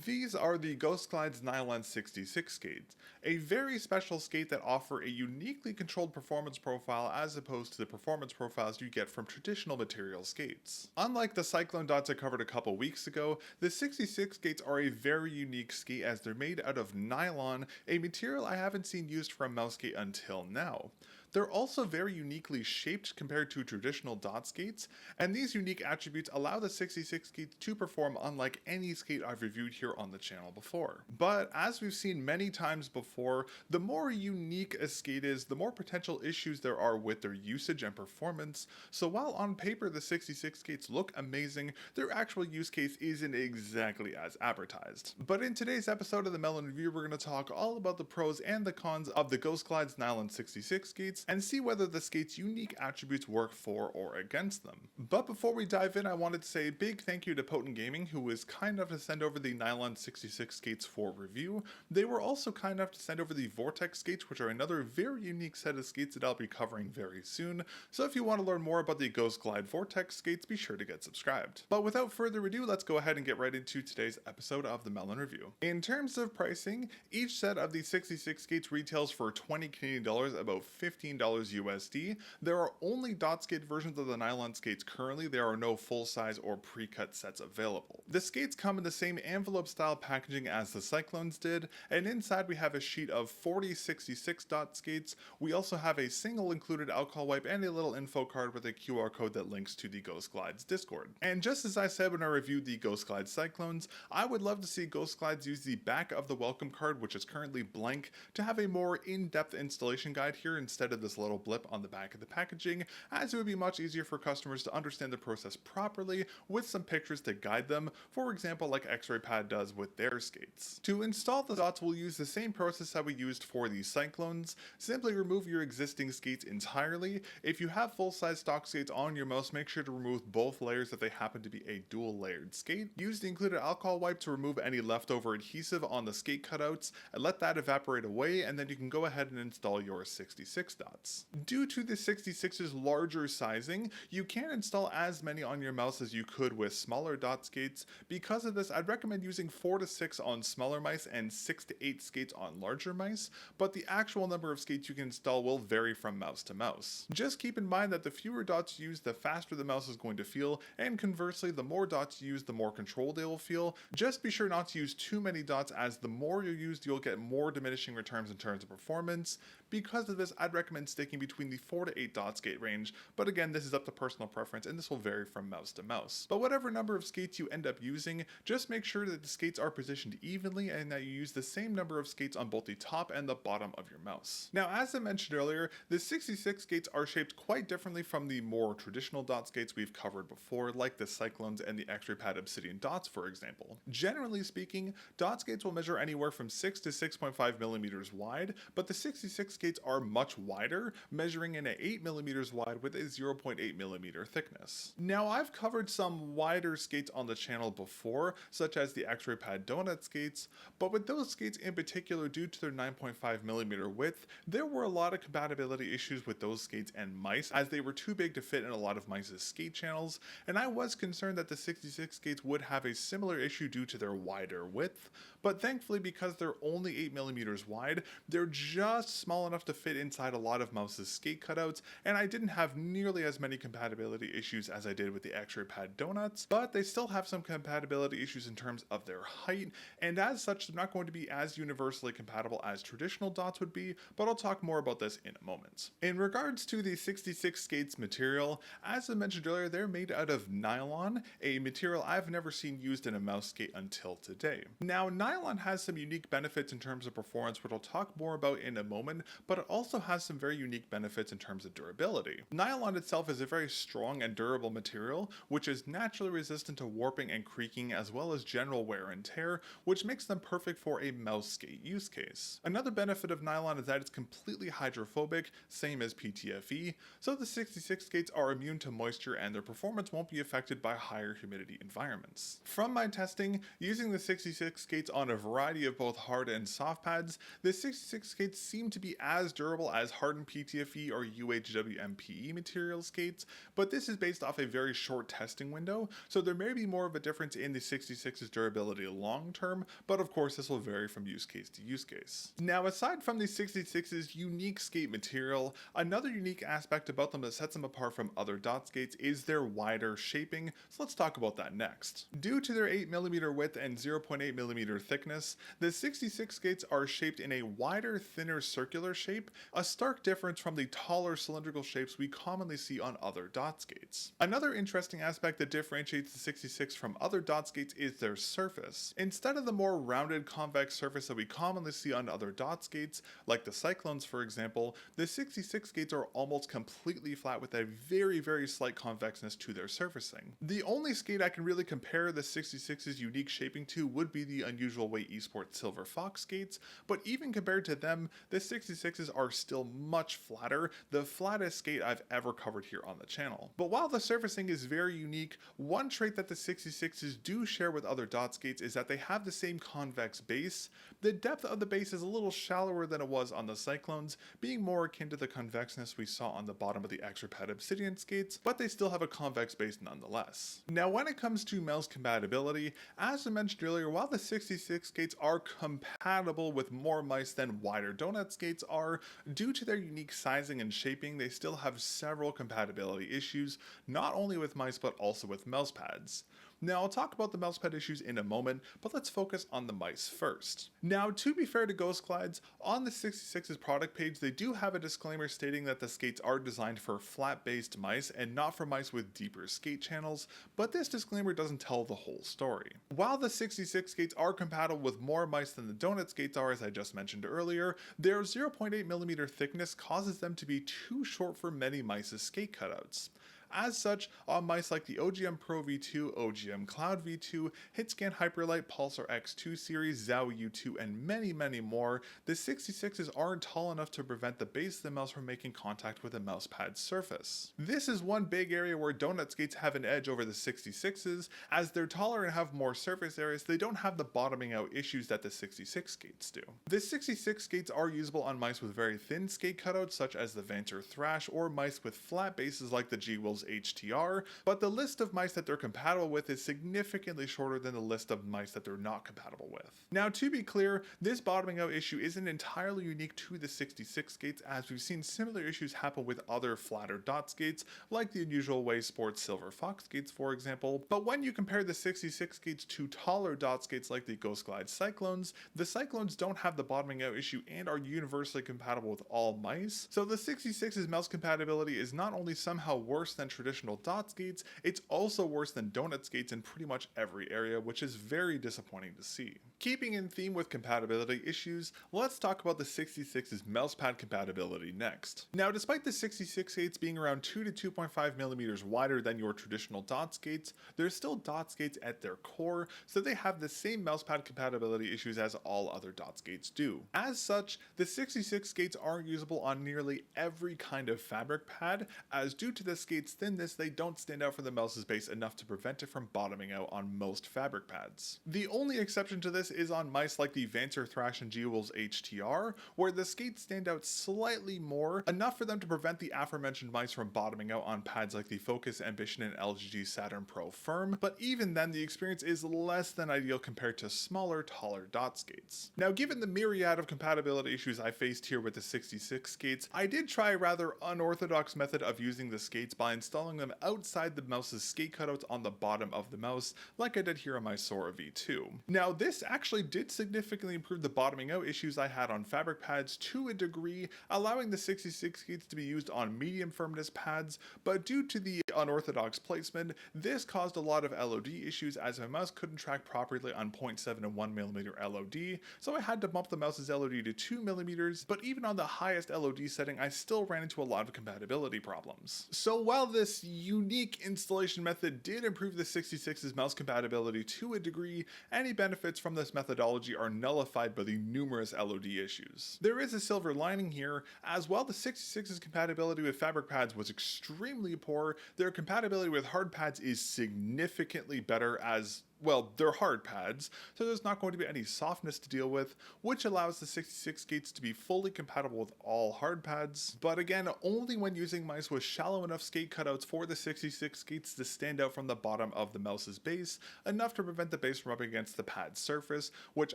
These are the GHOSTGLIDES Nylon66 skates, a very special skate that offer a uniquely controlled performance profile as opposed to the performance profiles you get from traditional material skates. Unlike the Cyclone dots I covered a couple weeks ago, the 66 skates are a very unique skate as they're made out of nylon, a material I haven't seen used for a mouse skate until now. They're also very uniquely shaped compared to traditional dot skates, and these unique attributes allow the 66 skates to perform unlike any skate I've reviewed here on the channel before. But as we've seen many times before, the more unique a skate is, the more potential issues there are with their usage and performance, so while on paper the 66 skates look amazing, their actual use case isn't exactly as advertised. But in today's episode of the mel0n review, we're going to talk all about the pros and the cons of the GHOSTGLIDES Nylon66 skates, and see whether the skate's unique attributes work for or against them. But before we dive in, I wanted to say a big thank you to Potent Gaming, who was kind enough to send over the Nylon66 skates for review. They were also kind enough to send over the Vortex skates, which are another very unique set of skates that I'll be covering very soon. So if you want to learn more about the GHOSTGLIDE Vortex skates, be sure to get subscribed. But without further ado, let's go ahead and get right into today's episode of the mel0n review. In terms of pricing, each set of the 66 skates retails for 20 Canadian dollars, about $15 USD. There are only dot skate versions of the nylon skates currently. There are no full-size or pre-cut sets available. The skates come in the same envelope-style packaging as the Cyclones did, and inside we have a sheet of 40 66 dot skates. We also have a single included alcohol wipe and a little info card with a QR code that links to the GHOSTGLIDES Discord. And just as I said when I reviewed the GHOSTGLIDES Cyclones, I would love to see GHOSTGLIDES use the back of the welcome card, which is currently blank, to have a more in-depth installation guide here instead of this little blip on the back of the packaging, as it would be much easier for customers to understand the process properly with some pictures to guide them, for example like X-Ray Pad does with their skates. To install the dots, we'll use the same process that we used for the Cyclones. Simply remove your existing skates entirely. If you have full-size stock skates on your mouse, make sure to remove both layers if they happen to be a dual layered skate. Use the included alcohol wipe to remove any leftover adhesive on the skate cutouts and let that evaporate away, and then you can go ahead and install your 66 dots. Due to the 66's larger sizing, you can't install as many on your mouse as you could with smaller dot skates. Because of this, I'd recommend using 4 to 6 on smaller mice and 6 to 8 skates on larger mice, but the actual number of skates you can install will vary from mouse to mouse. Just keep in mind that the fewer dots you use, the faster the mouse is going to feel, and conversely, the more dots you use, the more controlled they will feel. Just be sure not to use too many dots, as the more you use, you'll get more diminishing returns in terms of performance. Because of this, I'd recommend sticking between the 4 to 8 dot skate range, but again, this is up to personal preference and this will vary from mouse to mouse. But whatever number of skates you end up using, just make sure that the skates are positioned evenly and that you use the same number of skates on both the top and the bottom of your mouse. Now, as I mentioned earlier, the 66 skates are shaped quite differently from the more traditional dot skates we've covered before, like the Cyclones and the X-Ray Pad Obsidian dots, for example. Generally speaking, dot skates will measure anywhere from 6 to 6.5 millimeters wide, but the 66 skates are much wider, measuring in at 8 millimeters wide with a 0.8 millimeter thickness. Now, I've covered some wider skates on the channel before, such as the X-Ray Pad donut skates, but with those skates in particular, due to their 9.5 millimeter width, there were a lot of compatibility issues with those skates and mice, as they were too big to fit in a lot of mice's skate channels, and I was concerned that the 66 skates would have a similar issue due to their wider width, but thankfully, because they're only 8 millimeters wide, they're just small enough to fit inside a lot of mouse's skate cutouts, and I didn't have nearly as many compatibility issues as I did with the X-Ray Pad donuts, but they still have some compatibility issues in terms of their height, and as such, they're not going to be as universally compatible as traditional dots would be, but I'll talk more about this in a moment. In regards to the 66 skates material, as I mentioned earlier, they're made out of nylon, a material I've never seen used in a mouse skate until today. Now, nylon has some unique benefits in terms of performance, which I'll talk more about in a moment, but it also has some very unique benefits in terms of durability. Nylon itself is a very strong and durable material, which is naturally resistant to warping and creaking as well as general wear and tear, which makes them perfect for a mouse skate use case. Another benefit of nylon is that it's completely hydrophobic, same as PTFE, so the 66 skates are immune to moisture and their performance won't be affected by higher humidity environments. From my testing, using the 66 skates on a variety of both hard and soft pads, the 66 skates seem to be as durable as hard hardened PTFE or UHWMPE material skates, but this is based off a very short testing window, so there may be more of a difference in the 66's durability long term, but of course this will vary from use case to use case. Now, aside from the 66's unique skate material, another unique aspect about them that sets them apart from other dot skates is their wider shaping, so let's talk about that next. Due to their 8mm width and 0.8mm thickness, the 66 skates are shaped in a wider, thinner circular shape, a stark difference from the taller cylindrical shapes we commonly see on other dot skates. Another interesting aspect that differentiates the 66 from other dot skates is their surface. Instead of the more rounded convex surface that we commonly see on other dot skates, like the Cyclones for example, the 66 skates are almost completely flat with a very slight convexness to their surfacing. The only skate I can really compare the 66's unique shaping to would be the Unusual Weight Esports Silver Fox skates, but even compared to them, the 66's are still much flatter, the flattest skate I've ever covered here on the channel. But while the surfacing is very unique, one trait that the 66's do share with other dot skates is that they have the same convex base. The depth of the base is a little shallower than it was on the Cyclones, being more akin to the convexness we saw on the bottom of the Extrapad Obsidian skates, but they still have a convex base nonetheless. Now when it comes to MEL's compatibility, as I mentioned earlier, while the 66 skates are compatible with more mice than wider donut skates are, due to their unique sizing and shaping, they still have several compatibility issues, not only with mice but also with Mousepads. Now I'll talk about the Mousepad issues in a moment, but let's focus on the mice first. Now to be fair to GHOSTGLIDES, on the 66's product page they do have a disclaimer stating that the skates are designed for flat based mice and not for mice with deeper skate channels, but this disclaimer doesn't tell the whole story. While the 66 skates are compatible with more mice than the donut skates are, as I just mentioned earlier, their 0.8mm thickness causes them to be too short for many mice's skate cutouts. As such, on mice like the OGM Pro V2, OGM Cloud V2, Hitscan Hyperlight, Pulsar X2 series, Zowie U2, and many more, the 66's aren't tall enough to prevent the base of the mouse from making contact with a mousepad surface. This is one big area where donut skates have an edge over the 66's, as they're taller and have more surface areas, they don't have the bottoming out issues that the 66 skates do. The 66 skates are usable on mice with very thin skate cutouts such as the Vanter Thrash, or mice with flat bases like the GHOSTGLIDES HTR, but the list of mice that they're compatible with is significantly shorter than the list of mice that they're not compatible with. Now to be clear, this bottoming out issue isn't entirely unique to the 66 skates, as we've seen similar issues happen with other flatter dot skates like the Unusual Weight Sports Silver Fox skates for example, but when you compare the 66 skates to taller dot skates like the GHOSTGLIDES Cyclones, the Cyclones don't have the bottoming out issue and are universally compatible with all mice, so the 66's mouse compatibility is not only somehow worse than traditional dot skates, it's also worse than donut skates in pretty much every area, which is very disappointing to see. Keeping in theme with compatibility issues, let's talk about the 66's Mousepad compatibility next. Now despite the 66 skates being around 2 to 2.5mm wider than your traditional dot skates, they're still dot skates at their core, so they have the same Mousepad compatibility issues as all other dot skates do. As such, the 66 skates are usable on nearly every kind of fabric pad, as due to the skate's thinness they don't stand out from the mouse's base enough to prevent it from bottoming out on most fabric pads. The only exception to this is on mice like the Vanter Thrash and GHOSTGLIDES HTR, where the skates stand out slightly more, enough for them to prevent the aforementioned mice from bottoming out on pads like the Focus, Ambition, and LGG Saturn Pro Firm, but even then the experience is less than ideal compared to smaller, taller dot skates. Now given the myriad of compatibility issues I faced here with the 66 skates, I did try a rather unorthodox method of using the skates by installing them outside the mouse's skate cutouts on the bottom of the mouse, like I did here on my Sora V2. Now this actually did significantly improve the bottoming out issues I had on fabric pads to a degree, allowing the 66 skates to be used on medium firmness pads, but due to the unorthodox placement, this caused a lot of LOD issues as my mouse couldn't track properly on 0.7 and 1mm LOD, so I had to bump the mouse's LOD to 2mm, but even on the highest LOD setting I still ran into a lot of compatibility problems. So while this unique installation method did improve the 66's mouse compatibility to a degree, any benefits from this methodology are nullified by the numerous LOD issues. There is a silver lining here, as while the 66's compatibility with fabric pads was extremely poor, their compatibility with hard pads is significantly better, as well, they're hard pads, so there's not going to be any softness to deal with, which allows the 66 skates to be fully compatible with all hard pads, but again, only when using mice with shallow enough skate cutouts for the 66 skates to stand out from the bottom of the mouse's base, enough to prevent the base from rubbing against the pad surface, which,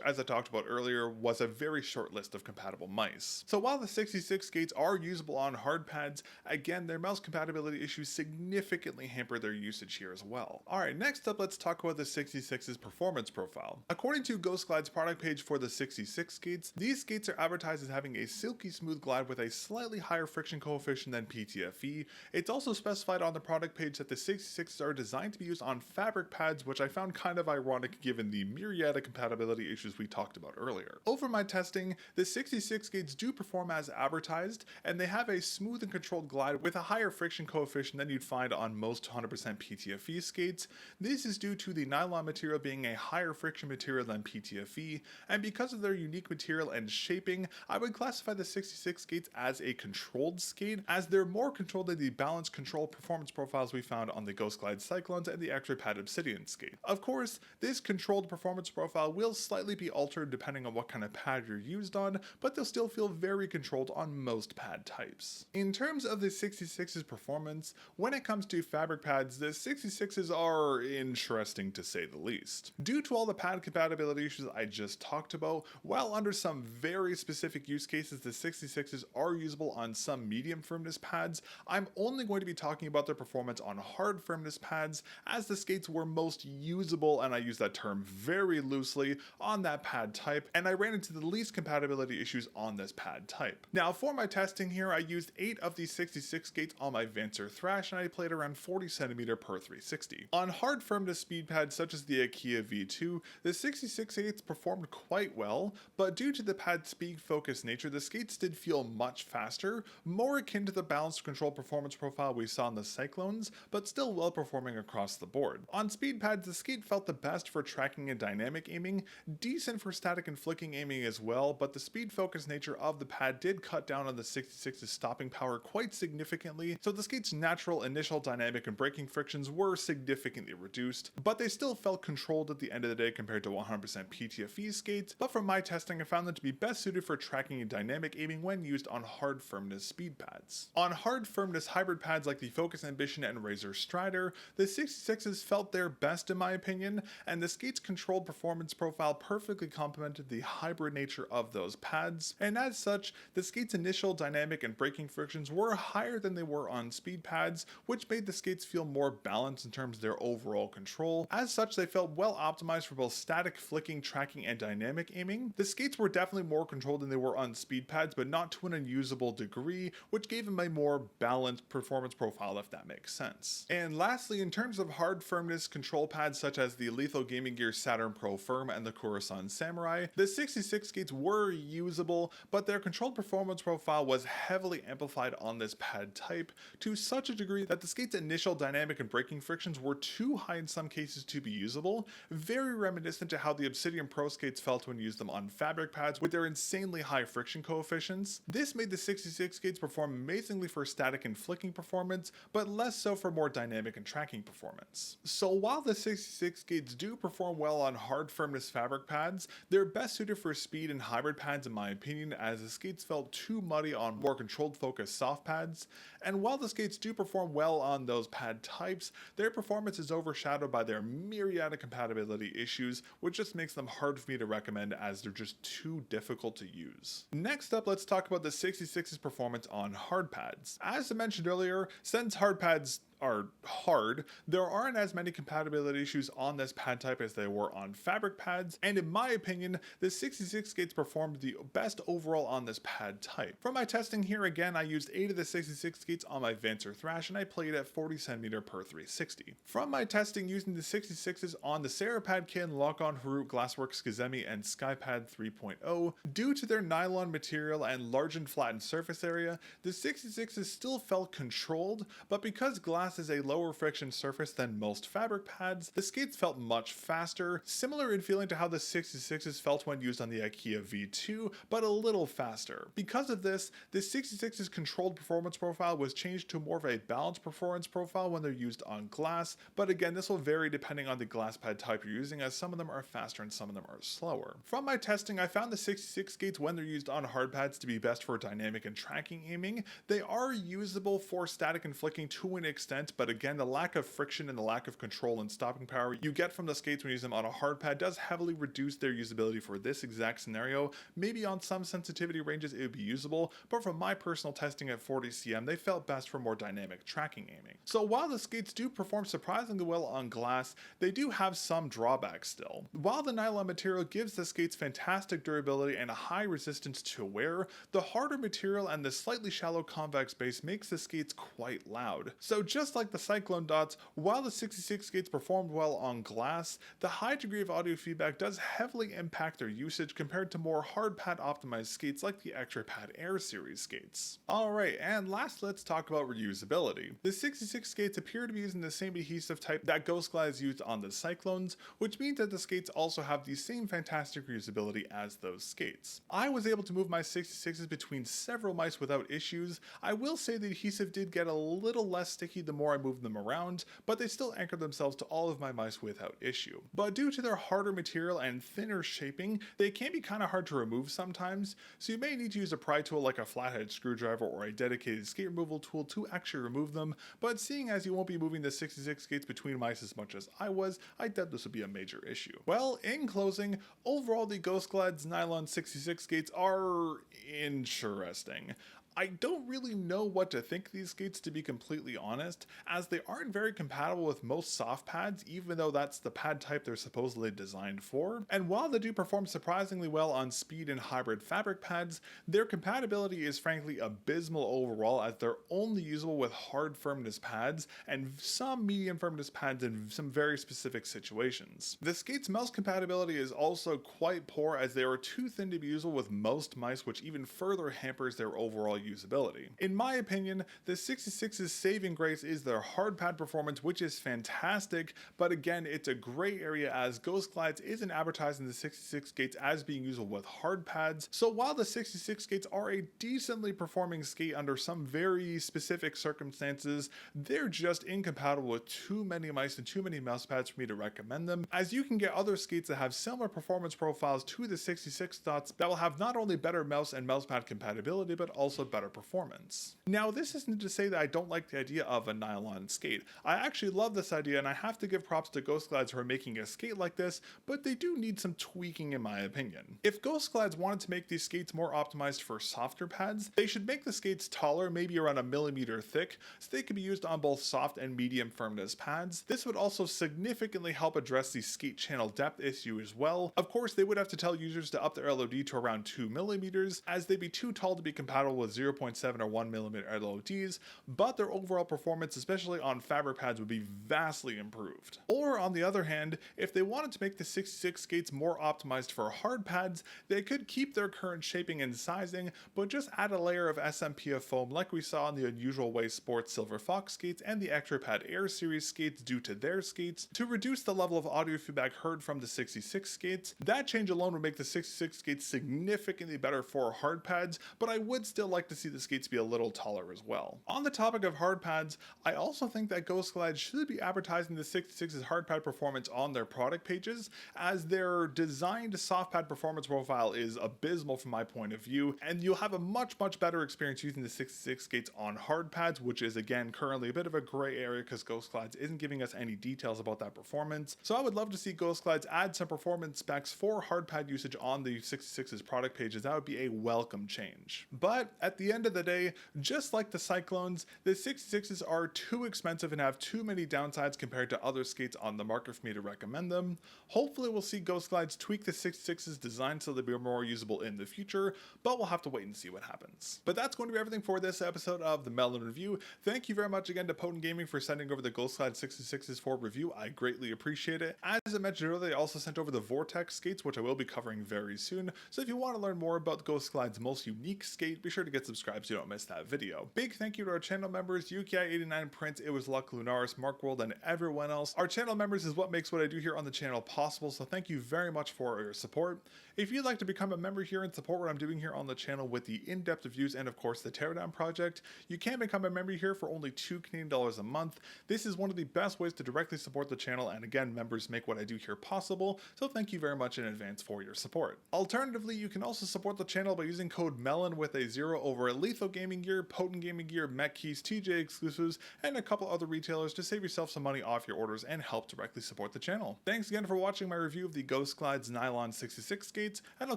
as I talked about earlier, was a very short list of compatible mice. So while the 66 skates are usable on hard pads, again, their mouse compatibility issues significantly hamper their usage here as well. Alright, next up, let's talk about the 66's performance profile. According to GHOSTGLIDES product page for the 66 skates, these skates are advertised as having a silky smooth glide with a slightly higher friction coefficient than PTFE. It's also specified on the product page that the 66s are designed to be used on fabric pads, which I found kind of ironic given the myriad of compatibility issues we talked about earlier. Over my testing, the 66 skates do perform as advertised, and they have a smooth and controlled glide with a higher friction coefficient than you'd find on most 100% PTFE skates. This is due to the nylon material being a higher friction material than PTFE, and because of their unique material and shaping, I would classify the 66 skates as a controlled skate, as they're more controlled than the balanced control performance profiles we found on the GHOSTGLIDES Cyclones and the X-Ray Pad Obsidian skate. Of course, this controlled performance profile will slightly be altered depending on what kind of pad you're used on, but they'll still feel very controlled on most pad types. In terms of the 66's performance, when it comes to fabric pads, the 66s are interesting to say the least. Due to all the pad compatibility issues I just talked about, while under some very specific use cases the 66s are usable on some medium firmness pads, I'm only going to be talking about their performance on hard firmness pads, as the skates were most usable, and I use that term very loosely, on that pad type, and I ran into the least compatibility issues on this pad type. Now for my testing here, I used 8 of these 66 skates on my Vancer Thrash, and I played around 40cm per 360. On hard firmness speed pads such as the IKEA V2, the 66 skates performed quite well, but due to the pad's speed focused nature, the skates did feel much faster, more akin to the balanced control performance profile we saw in the Cyclones, but still well performing across the board. On speed pads, the skate felt the best for tracking and dynamic aiming, decent for static and flicking aiming as well, but the speed focused nature of the pad did cut down on the 66's stopping power quite significantly, so the skate's natural initial dynamic and braking frictions were significantly reduced, but they still felt controlled at the end of the day compared to 100% PTFE skates. But from my testing, I found them to be best suited for tracking and dynamic aiming when used on hard firmness speed pads. On hard firmness hybrid pads like the Focus Ambition and Razor Strider, the 66s felt their best in my opinion, and the skate's controlled performance profile perfectly complemented the hybrid nature of those pads, and as such, the skate's initial dynamic and braking frictions were higher than they were on speed pads, which made the skates feel more balanced in terms of their overall control. As such, they felt well optimized for both static flicking, tracking, and dynamic aiming. The skates were definitely more controlled than they were on speed pads, but not to an unusable degree, which gave them a more balanced performance profile, if that makes sense. And lastly, in terms of hard firmness control pads such as the Lethal Gaming Gear Saturn Pro Firm and the Coruscant Samurai, the 66 skates were usable, but their controlled performance profile was heavily amplified on this pad type to such a degree that the skate's initial dynamic and braking frictions were too high in some cases to be usable, very reminiscent to how the Obsidian Pro skates felt when used them on fabric pads with their insanely high friction coefficients. This made the 66 skates perform amazingly for static and flicking performance, but less so for more dynamic and tracking performance. So while the 66 skates do perform well on hard firmness fabric pads, they're best suited for speed and hybrid pads in my opinion, as the skates felt too muddy on more controlled focus soft pads, and while the skates do perform well on those pad types, their performance is overshadowed by their myriad of compatibility issues, which just makes them hard for me to recommend as they're just too difficult to use. Next up, let's talk about the 66's performance on hard pads. As I mentioned earlier, since hard pads are hard, there aren't as many compatibility issues on this pad type as they were on fabric pads, and in my opinion, the 66 skates performed the best overall on this pad type. For my testing here again, I used 8 of the 66 skates on my Vancer Thrash, and I played at 40cm per 360. From my testing using the 66s on the Serapad Kin, Lock-On Harut, Glassworks Skizemi, and Skypad 3.0, due to their nylon material and large and flattened surface area, the 66s still felt controlled, but because Glassworks glass is a lower friction surface than most fabric pads, the skates felt much faster, similar in feeling to how the 66s felt when used on the IKEA V2, but a little faster. Because of this, the 66's controlled performance profile was changed to more of a balanced performance profile when they're used on glass, but again, this will vary depending on the glass pad type you're using, as some of them are faster and some of them are slower. From my testing, I found the 66 skates when they're used on hard pads to be best for dynamic and tracking aiming. They are usable for static and flicking to an extent, but again, the lack of friction and the lack of control and stopping power you get from the skates when you use them on a hard pad does heavily reduce their usability for this exact scenario. Maybe on some sensitivity ranges it would be usable, but from my personal testing at 40 cm, they felt best for more dynamic tracking aiming. So while the skates do perform surprisingly well on glass, they do have some drawbacks still. While the nylon material gives the skates fantastic durability and a high resistance to wear, the harder material and the slightly shallow convex base makes the skates quite loud. So just like the Cyclone dots, while the 66 skates performed well on glass, the high degree of audio feedback does heavily impact their usage compared to more hard pad optimized skates like the Extra Pad Air series skates. Alright, and last let's talk about reusability. The 66 skates appear to be using the same adhesive type that GHOSTGLIDES used on the Cyclones, which means that the skates also have the same fantastic reusability as those skates. I was able to move my 66s between several mice without issues. I will say the adhesive did get a little less sticky the more I moved them around, but they still anchored themselves to all of my mice without issue. But due to their harder material and thinner shaping, they can be kind of hard to remove sometimes, so you may need to use a pry tool like a flathead screwdriver or a dedicated skate removal tool to actually remove them, but seeing as you won't be moving the 66 skates between mice as much as I was, I doubt this would be a major issue. Well, in closing, overall the GHOSTGLIDES Nylon66 skates are interesting. I don't really know what to think of these skates, to be completely honest, as they aren't very compatible with most soft pads, even though that's the pad type they're supposedly designed for. And while they do perform surprisingly well on speed and hybrid fabric pads, their compatibility is frankly abysmal overall, as they're only usable with hard firmness pads and some medium firmness pads in some very specific situations. The skates' mouse compatibility is also quite poor, as they are too thin to be usable with most mice, which even further hampers their overall usability. In my opinion, the 66's saving grace is their hard pad performance, which is fantastic, but again, it's a gray area as GHOSTGLIDES isn't advertising the 66 skates as being usable with hard pads. So while the 66 skates are a decently performing skate under some very specific circumstances, they're just incompatible with too many mice and too many mouse pads for me to recommend them, as you can get other skates that have similar performance profiles to the 66 dots that will have not only better mouse and mousepad compatibility, but also better performance. Now, this isn't to say that I don't like the idea of a nylon skate. I actually love this idea, and I have to give props to GHOSTGLIDES who are making a skate like this, but they do need some tweaking in my opinion. If GHOSTGLIDES wanted to make these skates more optimized for softer pads, they should make the skates taller, maybe around 1 millimeter thick, so they can be used on both soft and medium firmness pads. This would also significantly help address the skate channel depth issue as well. Of course, they would have to tell users to up their LOD to around 2 millimeters, as they'd be too tall to be compatible with 0.7 or 1 millimeter LODs, but their overall performance, especially on fabric pads, would be vastly improved. Or on the other hand, if they wanted to make the 66 skates more optimized for hard pads, they could keep their current shaping and sizing, but just add a layer of SMPF foam like we saw on the Unusual Way Sports Silver Fox skates and the Extra Pad Air series skates due to their skates, to reduce the level of audio feedback heard from the 66 skates. That change alone would make the 66 skates significantly better for hard pads, but I would still like to see the skates be a little taller as well. On the topic of hard pads, I also think that GHOSTGLIDES should be advertising the 66's hard pad performance on their product pages, as their designed soft pad performance profile is abysmal from my point of view, and you'll have a much better experience using the 66 skates on hard pads, which is again currently a bit of a gray area because GHOSTGLIDES isn't giving us any details about that performance. So I would love to see GHOSTGLIDES add some performance specs for hard pad usage on the 66's product pages. That would be a welcome change. But at the end of the day, just like the Cyclones, the 66s are too expensive and have too many downsides compared to other skates on the market for me to recommend them. Hopefully we'll see GHOSTGLIDES tweak the 66's design so they'll be more usable in the future, but we'll have to wait and see what happens. But that's going to be everything for this episode of the mel0n Review. Thank you very much again to Potent Gaming for sending over the GHOSTGLIDES 66s for review. I greatly appreciate it. As I mentioned earlier, they also sent over the Vortex skates, which I will be covering very soon. So if you want to learn more about GHOSTGLIDES' most unique skate, be sure to get get subscribed so you don't miss that video. Big thank you to our channel members, Yuki89 Prince, It Was Luck, Lunaris, Mark World, and everyone else. Our channel members is what makes what I do here on the channel possible, so thank you very much for your support. If you'd like to become a member here and support what I'm doing here on the channel with the in-depth reviews and of course the Teardown project, you can become a member here for only $2 Canadian a month. This is one of the best ways to directly support the channel, and again, members make what I do here possible, so thank you very much in advance for your support. Alternatively, you can also support the channel by using code mel0n with a 0 over at Lethal Gaming Gear, Potent Gaming Gear, Mech Keys, TJ Exclusives, and a couple other retailers to save yourself some money off your orders and help directly support the channel. Thanks again for watching my review of the GHOSTGLIDES Nylon66 skates, and I'll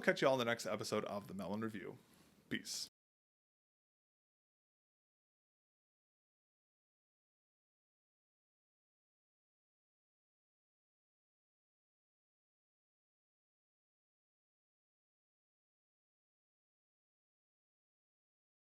catch you all in the next episode of the mel0n Review. Peace.